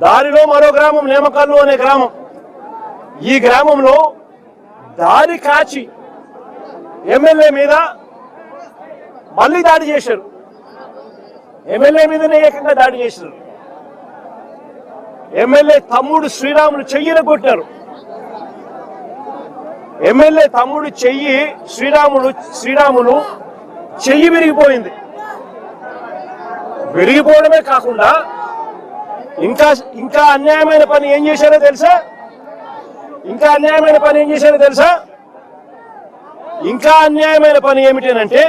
దారిలో మరో గ్రామం నేమకల్లు అనే గ్రామం. ఈ గ్రామంలో దారి కాచి ఎమ్మెల్యే మీద మళ్ళీ దాడి చేశారు. ఎమ్మెల్యే మీదనే ఏకంగా దాడి చేశారు. ఎమ్మెల్యే తమ్ముడు శ్రీరాములు చెయ్యిన కొట్టారు. ఎమ్మెల్యే తమ్ముడు చెయ్యి శ్రీరాములు చెయ్యి విరిగిపోయింది. విరిగిపోవడమే కాకుండా ఇంకా అన్యాయమైన పని ఏం చేశారో తెలుసా? ఇంకా అన్యాయమైన పని ఏమిటంటే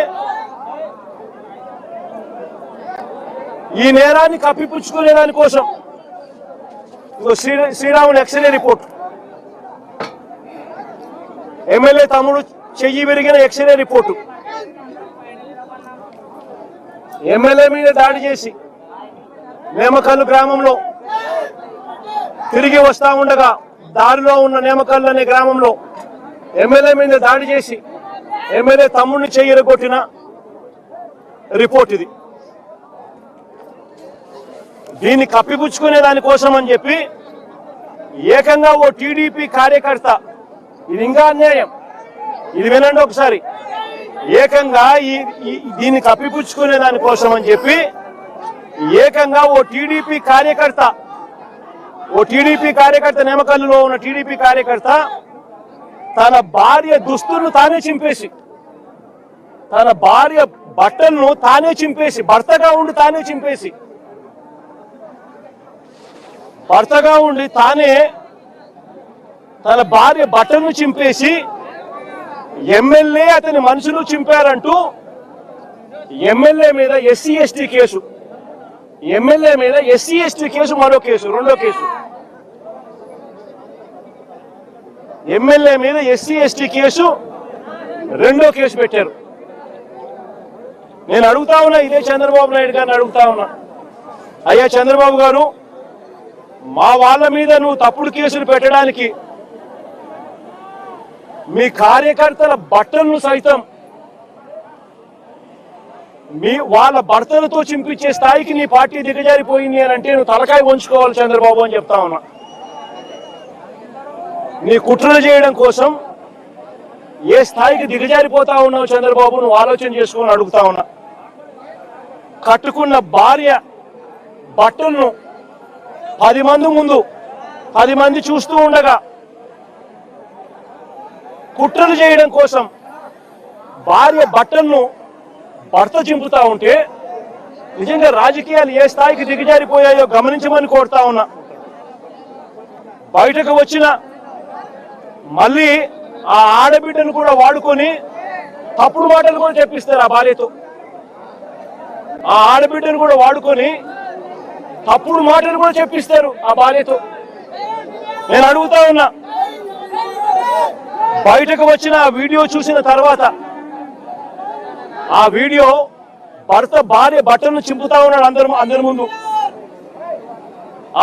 ఈ నేరాన్ని కప్పిపుచ్చుకునే దానికోసం శ్రీరాములు ఎక్స్రే రిపోర్ట్, ఎమ్మెల్యే తమ్ముడు చెయ్యి విరిగిన ఎక్స్రే రిపోర్టు, ఎమ్మెల్యే మీద దాడి చేసి నేమకల్లు గ్రామంలో తిరిగి వస్తా ఉండగా దారిలో ఉన్న నేమకల్లు అనే గ్రామంలో ఎమ్మెల్యే మీద దాడి చేసి ఎమ్మెల్యే తమ్ముడిని చెయ్యరగొట్టిన రిపోర్ట్ ఇది. దీన్ని కప్పిపుచ్చుకునే దానికోసం అని చెప్పి ఏకంగా ఓ టీడీపీ కార్యకర్త, ఇది ఇంకా అన్యాయం, ఇది వినండి ఒకసారి, ఏకంగా దీన్ని కప్పిపుచ్చుకునే దానికోసం అని చెప్పి ఏకంగా ఓ టీడీపీ కార్యకర్త నేమకల్లులో ఉన్న టీడీపీ కార్యకర్త తన భార్య దుస్తులను తానే చింపేసి, తన భార్య బట్టలను తానే చింపేసి, భర్తగా ఉండి తానే తన భార్య బట్టలను చింపేసి ఎమ్మెల్యే అతని మనుషులు చింపారంటూ ఎమ్మెల్యే మీద ఎస్సీ ఎస్టీ కేసు, మరో కేసు, రెండో కేసు, ఎమ్మెల్యే మీద ఎస్సీ ఎస్టీ కేసు రెండో కేసు పెట్టారు. నేను అడుగుతా ఉన్నా, ఇదే చంద్రబాబు నాయుడు గారిని అడుగుతా ఉన్నా, అయ్యా చంద్రబాబు గారు, మా వాళ్ళ మీద నువ్వు తప్పుడు కేసులు పెట్టడానికి మీ కార్యకర్తల బట్టలను సైతం వాళ్ళ భర్తలతో చింపించే స్థాయికి నీ పార్టీ దిగజారిపోయింది అని అంటే నువ్వు తలకాయ వంచుకోవాలి చంద్రబాబు అని చెప్తా ఉన్నా. నీ కుట్రలు చేయడం కోసం ఏ స్థాయికి దిగజారిపోతా ఉన్నావు చంద్రబాబు, నువ్వు ఆలోచన చేసుకొని అడుగుతా ఉన్నా. కట్టుకున్న భార్య బట్టలను 10 మంది ముందు 10 మంది చూస్తూ ఉండగా కుట్రలు చేయడం కోసం భార్య బట్టలను భర్త చింపుతా ఉంటే నిజంగా రాజకీయాలు ఏ స్థాయికి దిగజారిపోయాయో గమనించమని కోరుతా ఉన్నా. బయటకు వచ్చిన మళ్ళీ ఆ ఆడబిడ్డను కూడా వాడుకొని తప్పుడు మాటలు కూడా చెప్పిస్తారు ఆ భార్యతో. ఆ ఆడబిడ్డను కూడా వాడుకొని తప్పుడు మాటలు కూడా చెప్పిస్తారు ఆ భార్యతో. నేను అడుగుతా ఉన్నా, బయటకు వచ్చిన ఆ వీడియో చూసిన తర్వాత ఆ వీడియో భర్త భార్య బట్టలను చింపుతా ఉన్నాడు అందరి ముందు.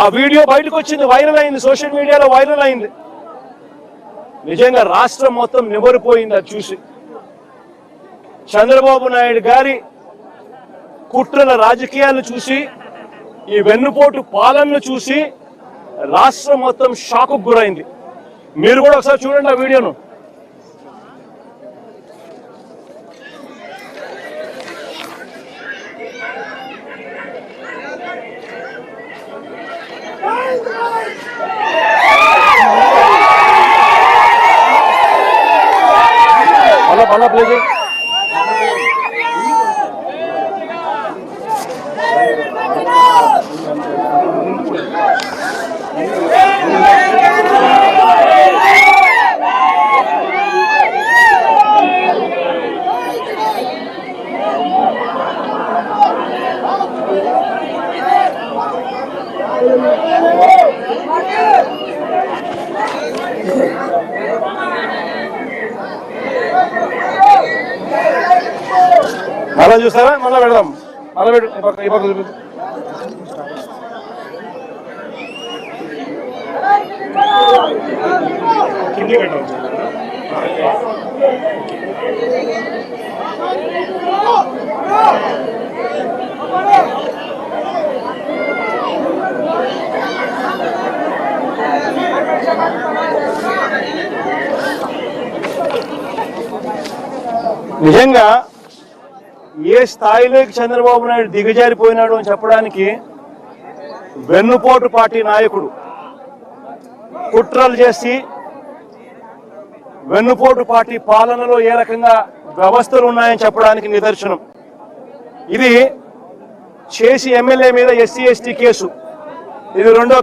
ఆ వీడియో బయటకు వచ్చింది, వైరల్ అయింది, సోషల్ మీడియాలో వైరల్ అయింది. నిజంగా రాష్ట్రం మొత్తం నిబరిపోయింది అది చూసి. చంద్రబాబు నాయుడు గారి కుట్రల రాజకీయాలను చూసి, ఈ వెన్నుపోటు పాలనను చూసి రాష్ట్రం మొత్తం షాకు గురైంది. మీరు కూడా ఒకసారి చూడండి ఆ వీడియోను. మళ్ళా ప్లే చేయి. మళ్ళా చూస్తారా? మళ్ళా పెడదాం, మళ్ళా పెట్టు. ఈ పక్క చూపి. కింది పెట్టాలి. నిజంగా ఏ స్థాయిలోకి చంద్రబాబు నాయుడు దిగజారిపోయినాడు అని చెప్పడానికి వెన్నుపోటు పార్టీ నాయకుడు కుట్రలు చేసి వెన్నుపోటు పార్టీ పాలనలో ఏ రకంగా వ్యవస్థలు ఉన్నాయని చెప్పడానికి నిదర్శనం. ఇది చేసి ఎమ్మెల్యే మీద ఎస్సీ ఎస్టీ కేసు, ఇది రెండో